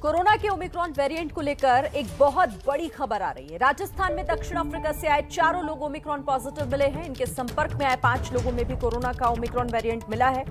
Corona के Omicron variant को लेकर एक बहुत बड़ी खबर आ रही है। राजस्थान में दक्षिण अफ्रीका से आए 4 लोग ओमिक्रॉन पॉजिटिव मिले हैं। इनके संपर्क में आए 5 लोगों में भी कोरोना का ओमिक्रॉन वेरिएंट मिला है।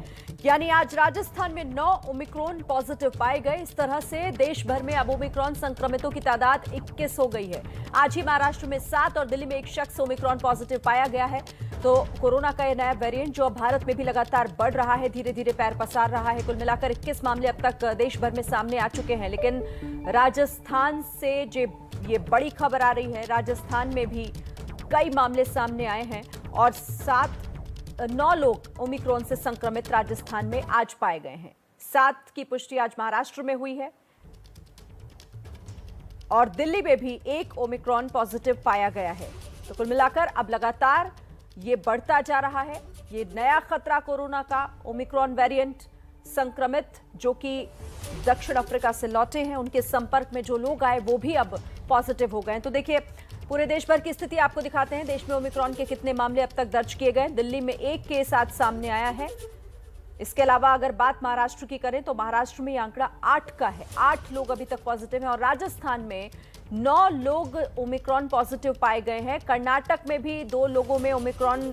यानी आज राजस्थान में 9 ओमिक्रॉन पॉजिटिव पाए गए। इस तरह से देश भर में अब ओमिक्रॉन संक्रमितों की तादाद 21 हो गई है। आज ही महाराष्ट्र में 7 और दिल्ली में एक शख्स ओमिक्रॉन पॉजिटिव पाया गया है। तो कोरोना का यह नया वेरिएंट जो अब भारत में भी लगातार बढ़ रहा है, धीरे धीरे पैर पसार रहा है। कुल मिलाकर 21 मामले अब तक देश भर में सामने आ चुके हैं। लेकिन राजस्थान से जो ये बड़ी खबर आ रही है, राजस्थान में भी कई मामले सामने आए हैं और 9 लोग ओमिक्रॉन से संक्रमित राजस्थान में आज पाए गए हैं। 7 की पुष्टि आज महाराष्ट्र में हुई है और दिल्ली में भी एक ओमिक्रॉन पॉजिटिव पाया गया है। तो कुल मिलाकर अब लगातार ये बढ़ता जा रहा है। ये नया खतरा कोरोना का ओमिक्रॉन वेरिएंट संक्रमित जो कि दक्षिण अफ्रीका से लौटे हैं, उनके संपर्क में जो लोग आए वो भी अब पॉजिटिव हो गए। तो देखिए पूरे देश भर की स्थिति आपको दिखाते हैं। देश में ओमिक्रॉन के कितने मामले अब तक दर्ज किए गए। दिल्ली में एक केस आज सामने आया है। इसके अलावा अगर बात महाराष्ट्र की करें तो महाराष्ट्र में ये आंकड़ा 8 का है। 8 लोग अभी तक पॉजिटिव हैं और राजस्थान में 9 लोग ओमिक्रॉन पॉजिटिव पाए गए हैं। कर्नाटक में भी 2 लोगों में ओमिक्रॉन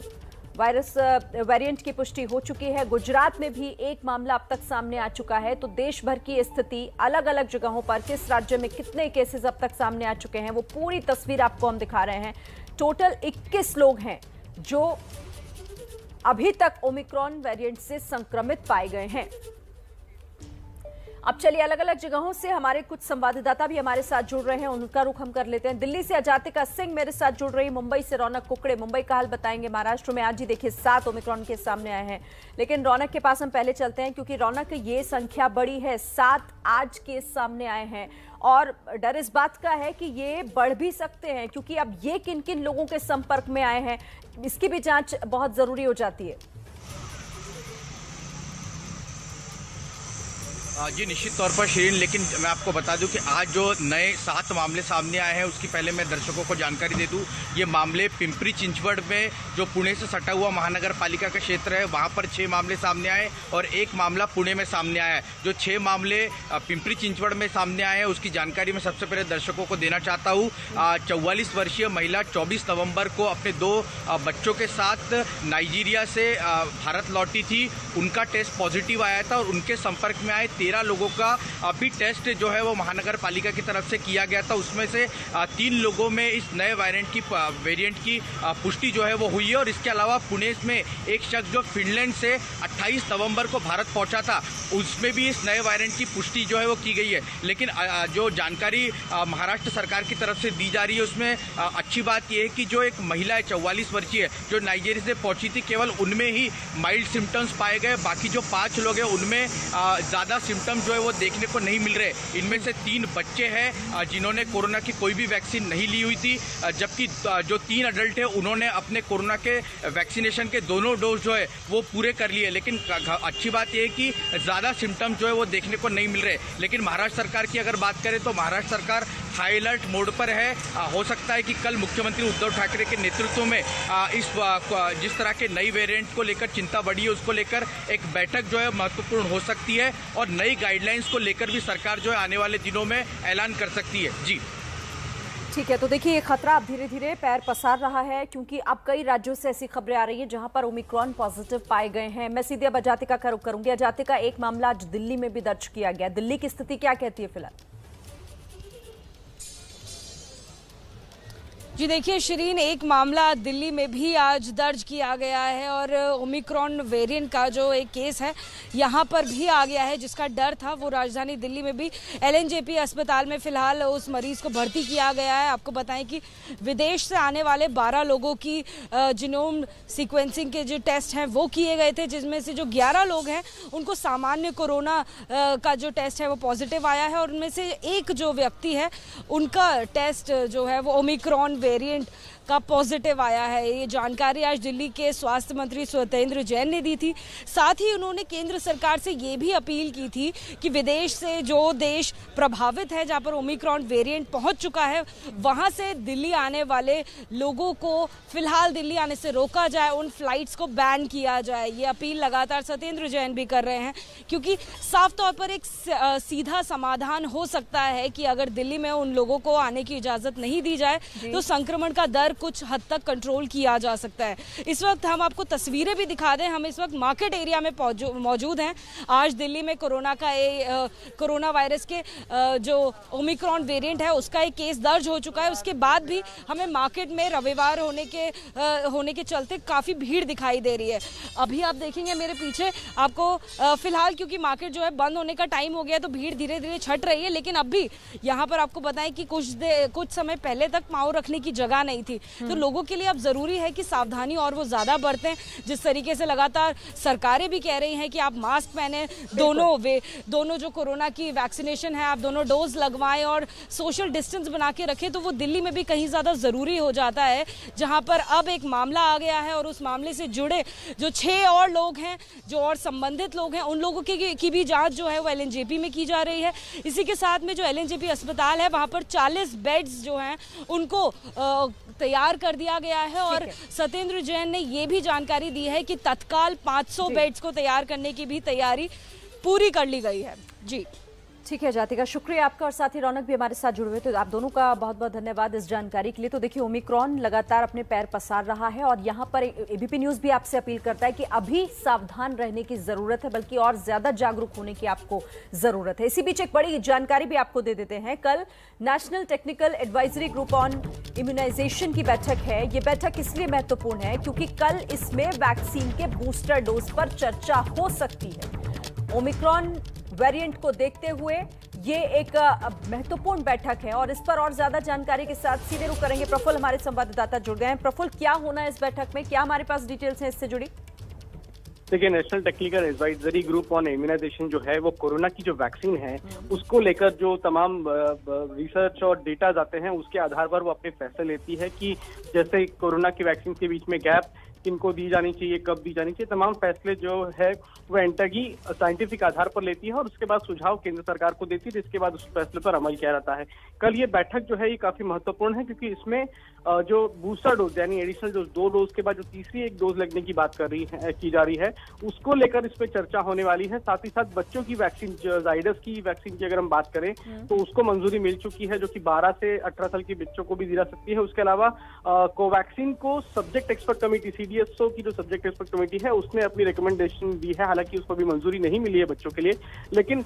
वायरस वेरिएंट की पुष्टि हो चुकी है। गुजरात में भी एक मामला अब तक सामने आ चुका है। तो देश भर की स्थिति अलग अलग जगहों पर किस राज्य में कितने केसेस अब तक सामने आ चुके हैं वो पूरी तस्वीर आपको हम दिखा रहे हैं। टोटल 21 लोग हैं जो अभी तक ओमिक्रॉन वेरिएंट से संक्रमित पाए गए हैं। अब चलिए अलग अलग जगहों से हमारे कुछ संवाददाता भी हमारे साथ जुड़ रहे हैं, उनका रुख हम कर लेते हैं। दिल्ली से अजातिका सिंह मेरे साथ जुड़ रही, मुंबई से रौनक कुकड़े मुंबई का हाल बताएंगे। महाराष्ट्र में आज ही देखिए 7 ओमिक्रॉन के सामने आए हैं। लेकिन रौनक के पास हम पहले चलते हैं क्योंकि रौनक ये संख्या बड़ी है, 7 आज के सामने आए हैं और डर इस बात का है कि ये बढ़ भी सकते हैं क्योंकि अब ये किन किन लोगों के संपर्क में आए हैं इसकी भी जांच बहुत जरूरी हो जाती है। जी निश्चित तौर पर शिरीन, लेकिन मैं आपको बता दूं कि आज जो नए 7 मामले सामने आए हैं उसकी पहले मैं दर्शकों को जानकारी दे दूं। ये मामले पिंपरी चिंचवड़ में जो पुणे से सटा हुआ महानगर पालिका का क्षेत्र है वहां पर 6 मामले सामने आए और एक मामला पुणे में सामने आया है। जो 6 मामले पिंपरी चिंचवड़ में सामने आए हैं उसकी जानकारी मैं सबसे पहले दर्शकों को देना चाहता हूँ। 44 वर्षीय महिला 24 नवम्बर को अपने 2 बच्चों के साथ नाइजीरिया से भारत लौटी थी। उनका टेस्ट पॉजिटिव आया था और उनके संपर्क में आए 13 लोगों का अभी टेस्ट जो है वो महानगर पालिका की तरफ से किया गया था। उसमें से 3 लोगों में इस नए वेरिएंट की पुष्टि जो है वो हुई है और इसके अलावा पुणे में एक शख्स जो फिनलैंड से 28 नवंबर को भारत पहुंचा था उसमें भी इस नए वेरिएंट की पुष्टि जो है वो की गई है। लेकिन जो जानकारी महाराष्ट्र सरकार की तरफ से दी जा रही है उसमें अच्छी बात यह है कि जो एक महिला है 44 वर्षीय जो नाइजीरिया से पहुंची थी, केवल उनमें ही माइल्ड सिम्टम्स पाए गए। बाकी जो 5 लोग हैं उनमें ज़्यादा सिम्टम जो है वो देखने को नहीं मिल रहे। इनमें से 3 बच्चे हैं जिन्होंने कोरोना की कोई भी वैक्सीन नहीं ली हुई थी, जबकि जो 3 अडल्ट है उन्होंने अपने कोरोना के वैक्सीनेशन के दोनों डोज जो है वो पूरे कर लिए। लेकिन अच्छी बात यह है कि ज़्यादा सिम्टम जो है वो देखने को नहीं मिल रहे। लेकिन महाराष्ट्र सरकार की अगर बात करें तो महाराष्ट्र सरकार हाई अलर्ट मोड पर है। हो सकता है कि कल मुख्यमंत्री उद्धव ठाकरे के नेतृत्व में जिस तरह के नई वेरिएंट को लेकर चिंता बढ़ी है उसको लेकर एक बैठक जो है महत्वपूर्ण हो सकती है और नई गाइडलाइंस को लेकर भी सरकार जो है आने वाले दिनों में ऐलान कर सकती है। जी ठीक है, तो देखिए ये खतरा अब धीरे धीरे पैर पसार रहा है क्योंकि अब कई राज्यों से ऐसी खबरें आ रही हैं जहां पर ओमिक्रॉन पॉजिटिव पाए गए हैं। मैं सीधे अब अजातिका का रुख करूंगी। अजातिका, एक मामला आज दिल्ली में भी दर्ज किया गया। दिल्ली की स्थिति क्या कहती है फिलहाल? जी देखिए शिरीन, एक मामला दिल्ली में भी आज दर्ज किया गया है और ओमिक्रॉन वेरिएंट का जो एक केस है यहाँ पर भी आ गया है। जिसका डर था वो राजधानी दिल्ली में भी एलएनजेपी अस्पताल में फिलहाल उस मरीज को भर्ती किया गया है। आपको बताएं कि विदेश से आने वाले 12 लोगों की जीनोम सीक्वेंसिंग के जो टेस्ट हैं वो किए गए थे, जिसमें से जो 11 लोग हैं उनको सामान्य कोरोना का जो टेस्ट है वो पॉजिटिव आया है और उनमें से एक जो व्यक्ति है उनका टेस्ट जो है वो ओमिक्रॉन वेरिएंट का पॉजिटिव आया है। ये जानकारी आज दिल्ली के स्वास्थ्य मंत्री सत्येंद्र जैन ने दी थी। साथ ही उन्होंने केंद्र सरकार से ये भी अपील की थी कि विदेश से जो देश प्रभावित है, जहां पर ओमिक्रॉन वेरिएंट पहुंच चुका है, वहां से दिल्ली आने वाले लोगों को फिलहाल दिल्ली आने से रोका जाए, उन फ्लाइट्स को बैन किया जाए। ये अपील लगातार सत्येंद्र जैन भी कर रहे हैं, क्योंकि साफ तौर पर एक सीधा समाधान हो सकता है कि अगर दिल्ली में उन लोगों को आने की इजाजत नहीं दी जाए तो संक्रमण का दर कुछ हद तक कंट्रोल किया जा सकता है। इस वक्त हम आपको तस्वीरें भी दिखा दें, हम इस वक्त मार्केट एरिया में मौजूद हैं। आज दिल्ली में कोरोना वायरस के जो ओमिक्रॉन वेरिएंट है उसका एक केस दर्ज हो चुका है। उसके बाद भी हमें मार्केट में रविवार होने के चलते काफ़ी भीड़ दिखाई दे रही है। अभी आप देखेंगे मेरे पीछे आपको फिलहाल, क्योंकि मार्केट जो है बंद होने का टाइम हो गया तो भीड़ धीरे धीरे छट रही है, लेकिन अब भी यहाँ पर आपको बताएं कि कुछ समय पहले तक पाँव रखने की जगह नहीं थी। तो लोगों के लिए अब जरूरी है कि सावधानी और वो ज़्यादा बरतें। जिस तरीके से लगातार सरकारें भी कह रही हैं कि आप मास्क पहने, दोनों जो कोरोना की वैक्सीनेशन है आप दोनों डोज लगवाएं और सोशल डिस्टेंस बना के रखें, तो वो दिल्ली में भी कहीं ज़्यादा ज़रूरी हो जाता है, जहाँ पर अब एक मामला आ गया है और उस मामले से जुड़े जो 6 और लोग हैं, जो और संबंधित लोग हैं, उन लोगों की भी जांच जो है वो एलएनजेपी में की जा रही है। इसी के साथ में जो एलएनजेपी अस्पताल है वहाँ पर 40 बेड्स जो हैं उनको तैयार कर दिया गया है और सत्येंद्र जैन ने ये भी जानकारी दी है कि तत्काल 500 बेड्स को तैयार करने की भी तैयारी पूरी कर ली गई है। जी ठीक है जातिका, शुक्रिया आपका। और साथ ही रौनक भी हमारे साथ जुड़े हुए, तो आप दोनों का बहुत बहुत धन्यवाद इस जानकारी के लिए। तो देखिए ओमिक्रॉन लगातार अपने पैर पसार रहा है और यहाँ पर एबीपी न्यूज़ भी आपसे अपील करता है कि अभी सावधान रहने की जरूरत है, बल्कि और ज्यादा जागरूक होने की आपको जरूरत है। इसी बीच एक बड़ी जानकारी भी आपको दे देते हैं। कल national technical advisory group on immunisation की बैठक है। ये बैठक इसलिए महत्वपूर्ण है क्योंकि कल इसमें वैक्सीन के बूस्टर डोज पर चर्चा हो सकती है। ओमिक्रॉन वेरिएंट को देखते हुए ये एक महत्वपूर्ण बैठक है और इस पर और ज्यादा जानकारी के साथ सीधे रुख करेंगे। प्रफुल्ल हमारे संवाददाता जुड़ गए हैं। प्रफुल्ल, क्या होना है इस बैठक में, क्या हमारे पास डिटेल्स हैं इससे जुड़ी? देखिए, national technical advisory group on immunisation जो है वो कोरोना की जो वैक्सीन है उसको लेकर जो तमाम रिसर्च और डेटा आते हैं उसके आधार पर वो अपने फैसले लेती है कि जैसे कोरोना की वैक्सीन के बीच में गैप किनको दी जानी चाहिए, कब दी जानी चाहिए, तमाम फैसले जो है वो एंटगी साइंटिफिक आधार पर लेती है और उसके बाद सुझाव केंद्र सरकार को देती है, जिसके बाद उस फैसले पर अमल किया जाता है। कल ये बैठक जो है ये काफी महत्वपूर्ण है क्योंकि इसमें जो बूस्टर डोज यानी एडिशनल डोज 2 डोज के बाद जो तीसरी एक डोज लगने की बात की जा रही है उसको लेकर इस पर चर्चा होने वाली है। साथ ही साथ बच्चों की वैक्सीन, जाइडस की वैक्सीन की अगर हम बात करें तो उसको मंजूरी मिल चुकी है, जो कि 12 से 18 साल के बच्चों को भी दी जा सकती है। उसके अलावा कोवैक्सीन को सब्जेक्ट एक्सपर्ट कमेटी CDSO की जो सब्जेक्ट एक्सपर्ट कमेटी है उसने अपनी रिकमेंडेशन दी है। हालांकि उसको भी मंजूरी नहीं मिली है बच्चों के लिए, लेकिन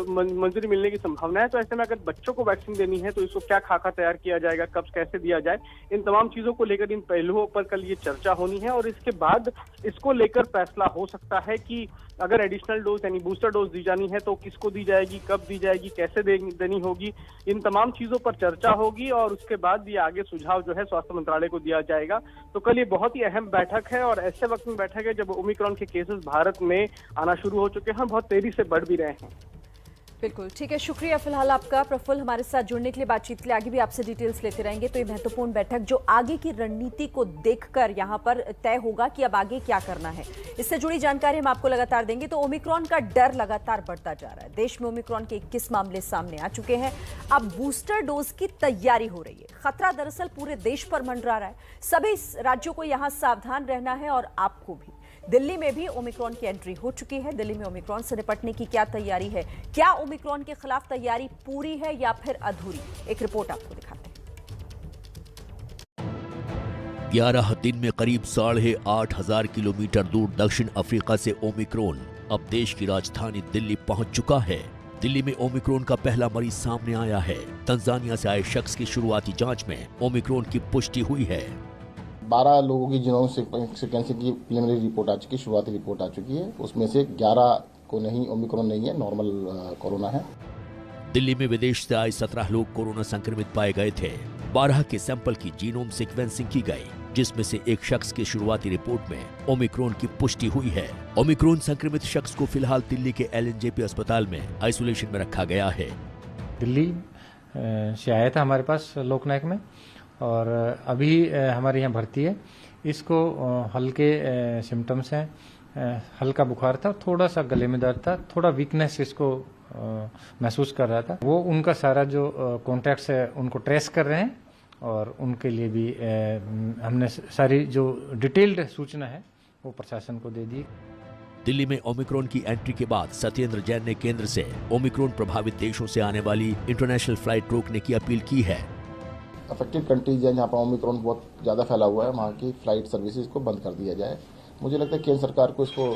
मंजूरी मिलने की संभावना है। तो ऐसे में अगर बच्चों को वैक्सीन देनी है तो इसको क्या खाका तैयार किया जाएगा, कब कैसे दिया जाए, इन तमाम चीजों को लेकर इन पहलुओं पर कल ये चर्चा होनी है और इसके बाद इसको लेकर फैसला हो सकता है कि अगर एडिशनल डोज यानी बूस्टर डोज दी जानी है तो किसको दी जाएगी, कब दी जाएगी, कैसे देनी होगी, इन तमाम चीजों पर चर्चा होगी और उसके बाद ये आगे सुझाव जो है स्वास्थ्य मंत्रालय को दिया जाएगा। तो कल ये बहुत ही अहम बैठक है और ऐसे वक्त में बैठक है जब ओमिक्रॉन के केसेस भारत में आना शुरू हो चुके हैं, बहुत तेजी से बढ़ भी रहे हैं। बिल्कुल ठीक है, शुक्रिया फिलहाल आपका प्रफुल्ल हमारे साथ जुड़ने के लिए, बातचीत के लिए। आगे भी आपसे डिटेल्स लेते रहेंगे। तो ये महत्वपूर्ण बैठक जो आगे की रणनीति को देखकर यहाँ पर तय होगा कि अब आगे क्या करना है, इससे जुड़ी जानकारी हम आपको लगातार देंगे। तो ओमिक्रॉन का डर लगातार बढ़ता जा रहा है। देश में ओमिक्रॉन के 21 मामले सामने आ चुके हैं। अब बूस्टर डोज की तैयारी हो रही है। खतरा दरअसल पूरे देश पर मंडरा रहा है। सभी राज्यों को यहाँ सावधान रहना है और आपको भी। दिल्ली में भी ओमिक्रॉन की एंट्री हो चुकी है। दिल्ली में ओमिक्रॉन से निपटने की क्या तैयारी है, क्या ओमिक्रॉन के खिलाफ तैयारी पूरी है या फिर अधूरी, एक रिपोर्ट आपको दिखाते हैं। 11 दिन में करीब 8,500 किलोमीटर दूर दक्षिण अफ्रीका से ओमिक्रॉन अब देश की राजधानी दिल्ली पहुंच चुका है। दिल्ली में ओमिक्रॉन का पहला मरीज सामने आया है। तंजानिया से आए शख्स की शुरुआती जांच में ओमिक्रॉन की पुष्टि हुई है। 12 लोगों की जिनोम सीक्वेंसिंग की प्रीलिमिनरी रिपोर्ट आ चुकी है, शुरुआती रिपोर्ट आ चुकी है। उसमें से 11 को नहीं, ओमिक्रॉन नहीं है, नॉर्मल कोरोना है। दिल्ली में विदेश से आए 17 लोग कोरोना संक्रमित पाए गए थे। 12 के सैंपल की जीनोम सीक्वेंसिंग की गई, जिसमें से एक शख्स की शुरुआती रिपोर्ट में ओमिक्रॉन की पुष्टि हुई है। ओमिक्रॉन संक्रमित शख्स को फिलहाल दिल्ली के LNJP अस्पताल में आइसोलेशन में रखा गया है। दिल्ली से आया था हमारे पास लोकनायक में और अभी हमारे यहाँ भर्ती है। इसको हल्के सिम्टम्स हैं, हल्का बुखार था, थोड़ा सा गले में दर्द था, थोड़ा वीकनेस इसको महसूस कर रहा था। वो उनका सारा जो कॉन्टैक्ट्स है उनको ट्रेस कर रहे हैं और उनके लिए भी हमने सारी जो डिटेल्ड सूचना है वो प्रशासन को दे दी। दिल्ली में ओमिक्रॉन की एंट्री के बाद सत्येंद्र जैन ने केंद्र से ओमिक्रॉन प्रभावित देशों से आने वाली इंटरनेशनल फ्लाइट रोकने की अपील की है। अफेक्टेड कंट्रीज हैं जहाँ पर ओमिक्रॉन बहुत ज़्यादा फैला हुआ है, वहाँ की फ्लाइट सर्विसेज को बंद कर दिया जाए। मुझे लगता है केंद्र सरकार को इसको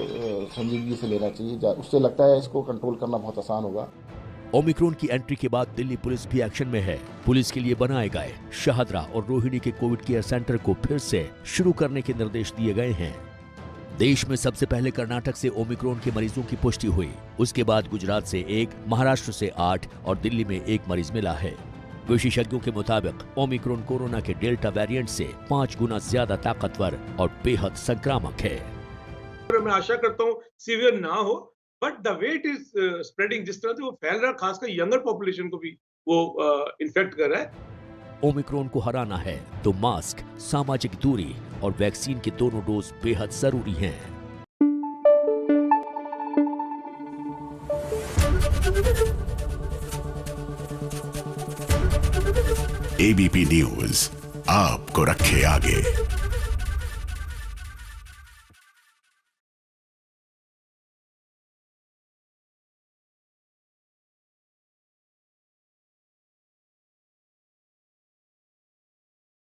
संजीदगी से लेना चाहिए, उससे लगता है इसको कंट्रोल करना बहुत आसान होगा। ओमिक्रॉन की एंट्री के बाद दिल्ली पुलिस भी एक्शन में है। पुलिस के लिए बनाए गए शाहदरा और रोहिणी के कोविड केयर सेंटर को फिर से शुरू करने के निर्देश दिए गए हैं। देश में सबसे पहले कर्नाटक से ओमिक्रॉन के मरीजों की पुष्टि हुई, उसके बाद गुजरात से 1, महाराष्ट्र से 8 और दिल्ली में 1 मरीज मिला है। विशेषज्ञों के मुताबिक ओमिक्रॉन कोरोना के डेल्टा वेरिएंट से 5 गुना ज्यादा ताकतवर और बेहद संक्रामक है। मैं आशा करता हूँ सीवियर ना हो, but the way it is spreading, जिस तरह से वो फैल रहा है, खासकर यंगर पॉपुलेशन को भी वो इन्फेक्ट कर रहा है। ओमिक्रॉन को हराना है तो मास्क, सामाजिक दूरी और वैक्सीन के दोनों डोज बेहद जरूरी हैं। एबीपी न्यूज आपको रखे आगे।